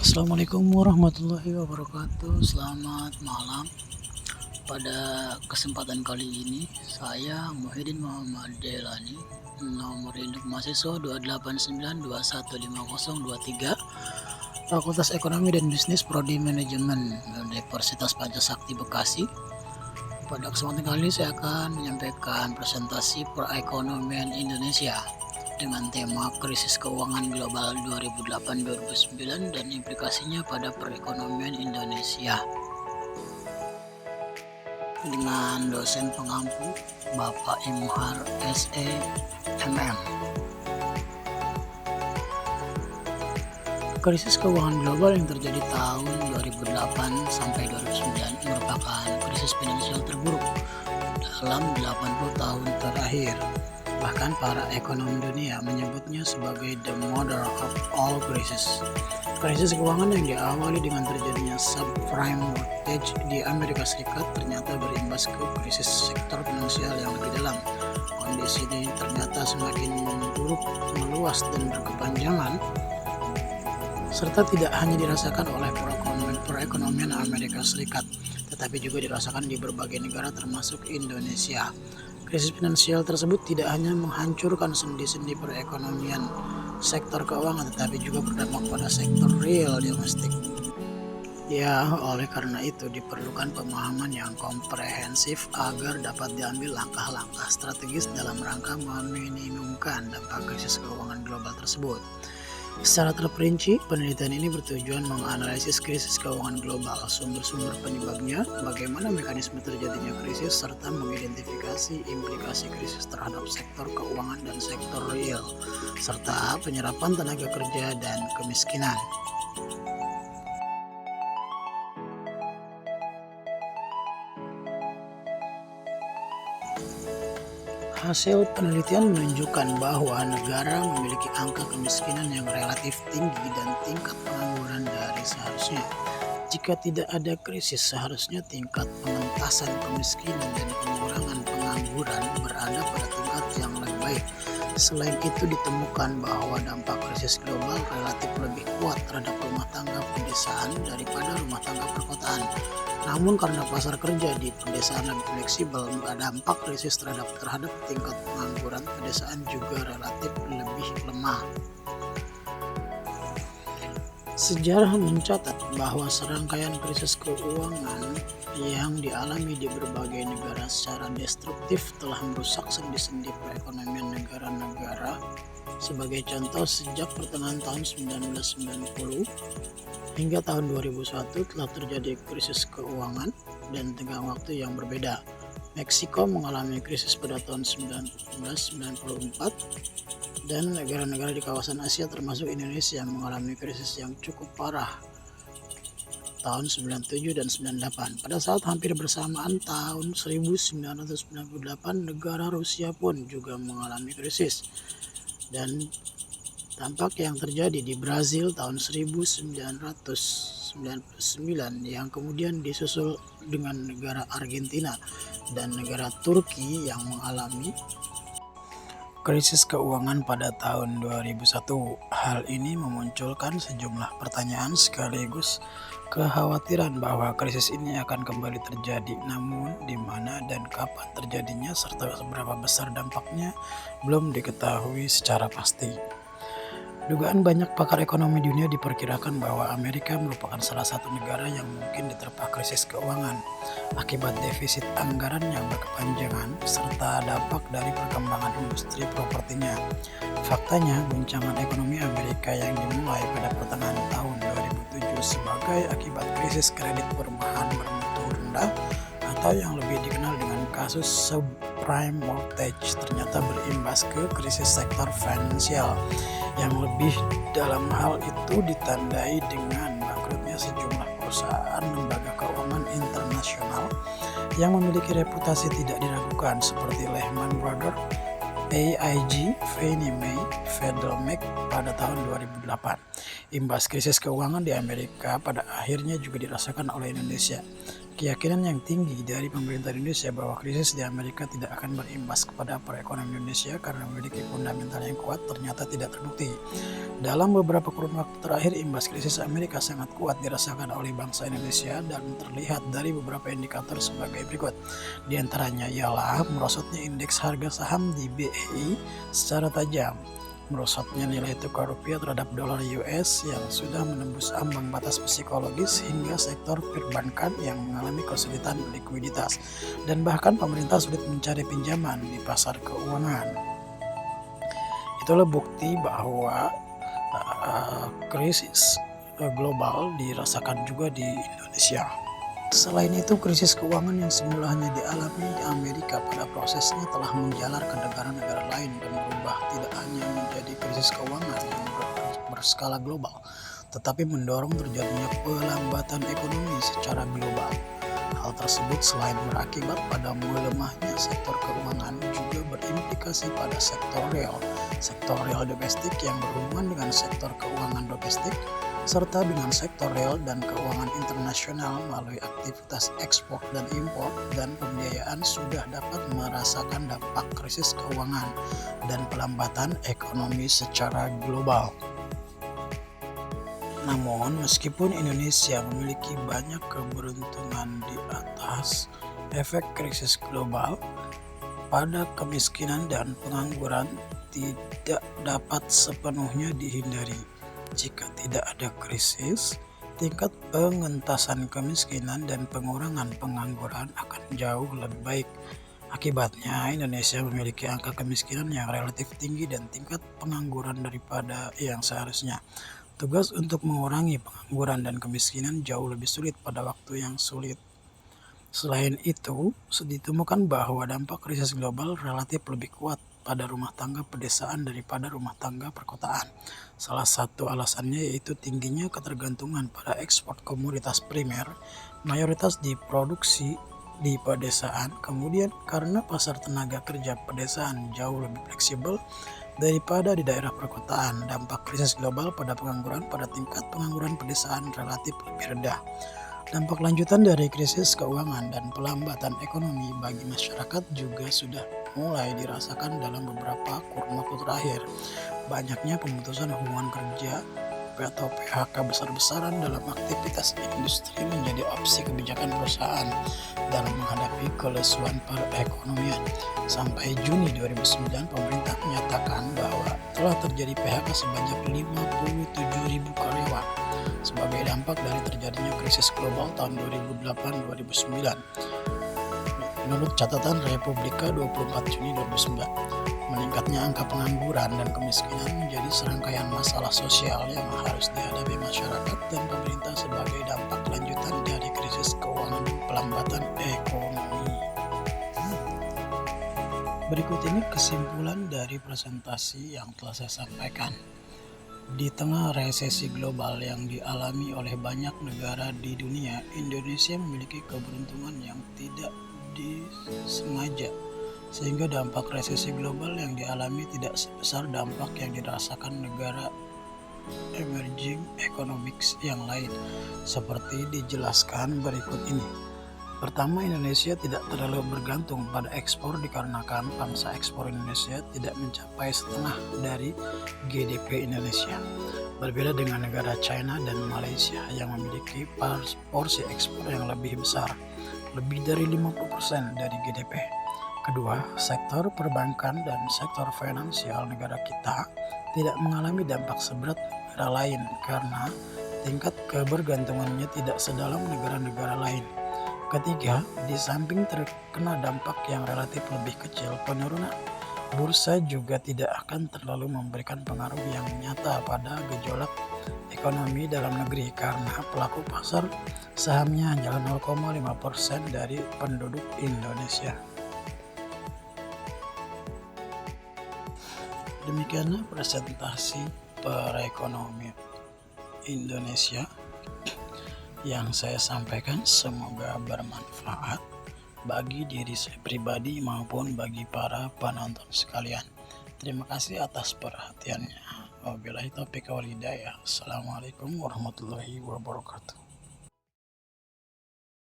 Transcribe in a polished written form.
Assalamualaikum warahmatullahi wabarakatuh. Selamat malam. Pada kesempatan kali ini saya Muhyiddin Muhammad Delani, nomor induk mahasiswa 289215023, Fakultas Ekonomi dan Bisnis Prodi Manajemen Universitas Pancasakti Bekasi. Pada kesempatan kali ini saya akan menyampaikan presentasi perekonomian Indonesia dengan tema krisis keuangan global 2008-2009 dan implikasinya pada perekonomian Indonesia, dengan dosen pengampu Bapak Imhar SE MM. Krisis keuangan global yang terjadi tahun 2008 sampai 2009 merupakan krisis finansial terburuk dalam 80 tahun terakhir. Bahkan para ekonom dunia menyebutnya sebagai the mother of all crisis. Krisis keuangan yang diawali dengan terjadinya subprime mortgage di Amerika Serikat ternyata berimbas ke krisis sektor finansial yang lebih dalam. Kondisi ini ternyata semakin memburuk, meluas dan berkepanjangan, serta tidak hanya dirasakan oleh perekonomian Amerika Serikat, tetapi juga dirasakan di berbagai negara termasuk Indonesia. Krisis finansial tersebut tidak hanya menghancurkan sendi-sendi perekonomian sektor keuangan, tetapi juga berdampak pada sektor real domestik. Ya, oleh karena itu diperlukan pemahaman yang komprehensif agar dapat diambil langkah-langkah strategis dalam rangka meminimumkan dampak krisis keuangan global tersebut. Secara terperinci, penelitian ini bertujuan menganalisis krisis keuangan global, sumber-sumber penyebabnya, bagaimana mekanisme terjadinya krisis, serta mengidentifikasi implikasi krisis terhadap sektor keuangan dan sektor real, serta penyerapan tenaga kerja dan kemiskinan. Hasil penelitian menunjukkan bahwa negara memiliki angka kemiskinan yang relatif tinggi dan tingkat pengangguran dari seharusnya. Jika tidak ada krisis, seharusnya tingkat pengentasan kemiskinan dan pengurangan pengangguran berada pada tingkat yang lebih baik. Selain itu ditemukan bahwa dampak krisis global relatif lebih kuat terhadap rumah tangga pedesaan daripada rumah tangga perkotaan. Namun karena pasar kerja di pedesaan lebih fleksibel, dampak krisis terhadap tingkat pengangguran pedesaan juga relatif lebih lemah. Sejarah mencatat bahwa serangkaian krisis keuangan yang dialami di berbagai negara secara destruktif telah merusak sendi-sendi perekonomian negara-negara. Sebagai contoh, sejak pertengahan tahun 1990 hingga tahun 2001 telah terjadi krisis keuangan dan tenggang waktu yang berbeda. Meksiko mengalami krisis pada tahun 1994 dan negara-negara di kawasan Asia termasuk Indonesia mengalami krisis yang cukup parah tahun 97 dan 98. Pada saat hampir bersamaan tahun 1998, negara Rusia pun juga mengalami krisis. Dan dampak yang terjadi di Brazil tahun 1999 yang kemudian disusul dengan negara Argentina dan negara Turki yang mengalami krisis keuangan pada tahun 2001. Hal ini memunculkan sejumlah pertanyaan sekaligus kekhawatiran bahwa krisis ini akan kembali terjadi, namun di mana dan kapan terjadinya serta seberapa besar dampaknya belum diketahui secara pasti. Dugaan banyak pakar ekonomi dunia diperkirakan bahwa Amerika merupakan salah satu negara yang mungkin diterpa krisis keuangan akibat defisit anggaran yang berkepanjangan serta dampak dari perkembangan industri propertinya. Faktanya, guncangan ekonomi Amerika yang dimulai pada pertengahan tahun 2007 sebagai akibat krisis kredit perumahan bermutu rendah atau yang lebih dikenal dengan kasus subprime mortgage ternyata berimbas ke krisis sektor finansial yang lebih dalam hal itu ditandai dengan bangkrutnya sejumlah perusahaan lembaga keuangan internasional yang memiliki reputasi tidak diragukan seperti Lehman Brothers, AIG, Fannie Mae, Federal Mac pada tahun 2008. Imbas krisis keuangan di Amerika pada akhirnya juga dirasakan oleh Indonesia. Keyakinan yang tinggi dari pemerintah Indonesia bahwa krisis di Amerika tidak akan berimbas kepada perekonomian Indonesia karena memiliki fundamental yang kuat ternyata tidak terbukti. Dalam beberapa kurun waktu terakhir, imbas krisis Amerika sangat kuat dirasakan oleh bangsa Indonesia dan terlihat dari beberapa indikator sebagai berikut. Di antaranya ialah merosotnya indeks harga saham di BEI secara tajam, merosotnya nilai tukar rupiah terhadap dolar US yang sudah menembus ambang batas psikologis hingga sektor perbankan yang mengalami kesulitan likuiditas, dan bahkan pemerintah sulit mencari pinjaman di pasar keuangan. Itulah bukti bahwa krisis global dirasakan juga di Indonesia. Selain itu, krisis keuangan yang semulanya dialami di Amerika pada prosesnya telah menjalar ke negara-negara lain dan berubah tidak hanya menjadi krisis keuangan yang berskala global, tetapi mendorong terjadinya pelambatan ekonomi secara global. Hal tersebut selain berakibat pada melemahnya sektor keuangan juga berimplikasi pada sektor real domestik yang berhubungan dengan sektor keuangan domestik, serta dengan sektor real dan keuangan internasional melalui aktivitas ekspor dan impor dan pembiayaan sudah dapat merasakan dampak krisis keuangan dan pelambatan ekonomi secara global. Namun, meskipun Indonesia memiliki banyak keberuntungan di atas efek krisis global, pada kemiskinan dan pengangguran tidak dapat sepenuhnya dihindari. Jika tidak ada krisis, tingkat pengentasan kemiskinan dan pengurangan pengangguran akan jauh lebih baik. Akibatnya, Indonesia memiliki angka kemiskinan yang relatif tinggi dan tingkat pengangguran daripada yang seharusnya. Tugas untuk mengurangi pengangguran dan kemiskinan jauh lebih sulit pada waktu yang sulit. Selain itu, ditemukan bahwa dampak krisis global relatif lebih kuat pada rumah tangga pedesaan daripada rumah tangga perkotaan. Salah satu alasannya yaitu tingginya ketergantungan pada ekspor komoditas primer, mayoritas diproduksi di pedesaan. Kemudian karena pasar tenaga kerja pedesaan jauh lebih fleksibel daripada di daerah perkotaan, dampak krisis global pada pengangguran pada tingkat pengangguran pedesaan relatif lebih rendah. Dampak lanjutan dari krisis keuangan dan pelambatan ekonomi bagi masyarakat juga sudah mulai dirasakan dalam beberapa kurun waktu terakhir. Banyaknya pemutusan hubungan kerja atau PHK besar-besaran dalam aktivitas industri menjadi opsi kebijakan perusahaan dalam menghadapi kelesuan perekonomian. Sampai Juni 2009, pemerintah menyatakan bahwa telah terjadi PHK sebanyak 57.000 karyawan sebagai dampak dari terjadinya krisis global tahun 2008-2009. Menurut catatan Republika 24 Juni 2009, meningkatnya angka pengangguran dan kemiskinan menjadi serangkaian masalah sosial yang harus dihadapi masyarakat dan pemerintah sebagai dampak lanjutan dari krisis keuangan dan pelambatan ekonomi. Berikut ini kesimpulan dari presentasi yang telah saya sampaikan. Di tengah resesi global yang dialami oleh banyak negara di dunia, Indonesia memiliki keberuntungan yang tidak disengaja, sehingga dampak resesi global yang dialami tidak sebesar dampak yang dirasakan negara emerging economics yang lain, seperti dijelaskan berikut ini. Pertama, Indonesia tidak terlalu bergantung pada ekspor dikarenakan pangsa ekspor Indonesia tidak mencapai setengah dari GDP Indonesia. Berbeda dengan negara China dan Malaysia yang memiliki porsi ekspor yang lebih besar, lebih dari 50% dari GDP. Kedua, sektor perbankan dan sektor finansial negara kita tidak mengalami dampak seberat negara lain karena tingkat kebergantungannya tidak sedalam negara-negara lain. Ketiga, di samping terkena dampak yang relatif lebih kecil, penurunan bursa juga tidak akan terlalu memberikan pengaruh yang nyata pada gejolak ekonomi dalam negeri karena pelaku pasar sahamnya hanya 0,5% dari penduduk Indonesia. Demikianlah presentasi perekonomian Indonesia yang saya sampaikan, semoga bermanfaat bagi diri saya pribadi maupun bagi para penonton sekalian. Terima kasih atas perhatiannya. Wabillahi taufiq wal hidayah. Assalamualaikum warahmatullahi wabarakatuh.